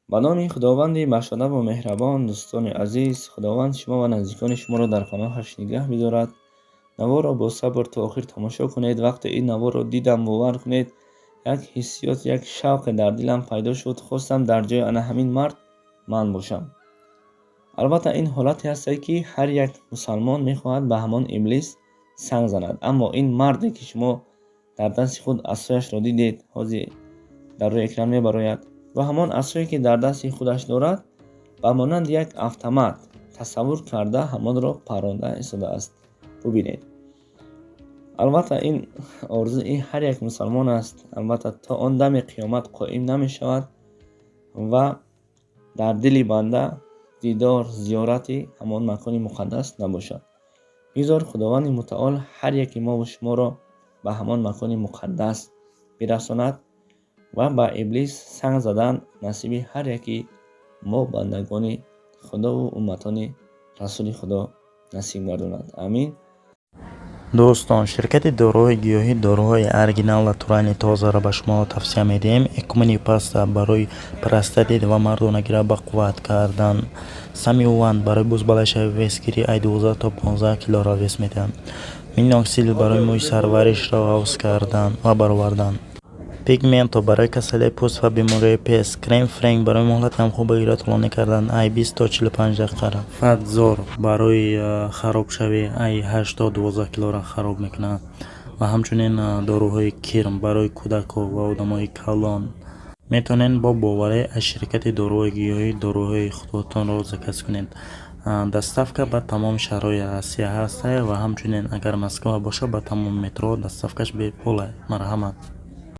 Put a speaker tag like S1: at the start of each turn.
S1: ба номи худованди бахшодаву меҳрабон, дӯстони азиз, худованд шумо ва наздикони шуморо дар паноҳаш нигоҳ бидорад. наворро бо сабр то охир тамошо кунед. вақте ин наворро дидам, бовар кунед, як ҳиссиёт, як шавқе дар дилам пайдо шуд. хостам дар ҷои ана ҳамин мард ман бошам. албатта ин ҳолате ҳастае ки ҳар як мусалмон мехоҳад ба ҳамон иблис санг занад. аммо ин марде ки шумо дар дасти худ асояшро дидед, ҳозир дар рӯи экран мебарояд, ва ҳамон асое ки дар дасти худаш дорад ба монанди як автомат тасаввур карда ҳамонро паронда истодааст. бубинед, албатта ин орзуи ҳар як мусалмон аст. албатта то он дами қиёмат қоим намешавад ва дар дили банда дидор, зиёрати ҳамон макони муқаддас набошад. бизор худованди мутаол ҳар яки мову шуморо ба ҳамон макони муқаддас бирасонад ва ба иблис санг задан насиби ҳар яки мо бандагони худову умматони расули худо насиб гардонад. амин.
S2: дӯстон, ширкати дороҳои гиёҳӣ дороҳои оригинал ва турайни тозаро ба шумо тавсия медиҳем. экумени паста барои простатит ва мардонагира ба қувват кардан. самиуванд барои бузбалашави весгирӣ ай 12 то 15 килоро вес медиҳанд. миноксидил барои мӯи сарваришро ҳафз кардан ва баровардан. пигменто барои касалии пӯст ва бемории пес. крем френк барои муҳлати намхӯбагиро тӯлонӣ кардан ай 20 то 45 дақиқа. фатзор барои харобшавӣ ай 8 то 12 килоро хароб мекунад. ва ҳамчунин доруҳои кирм барои кӯдакон ва одамои калон. метавонед бо боварӣ аз ширкати дороҳои гиёҳӣ дороҳои худтонро заказ кунед. доставка ба тамом шаҳрҳои Россия ҳастае ва ҳамчунин агар Москва бошад ба тамом метро доставкаш бепул. марҳамат.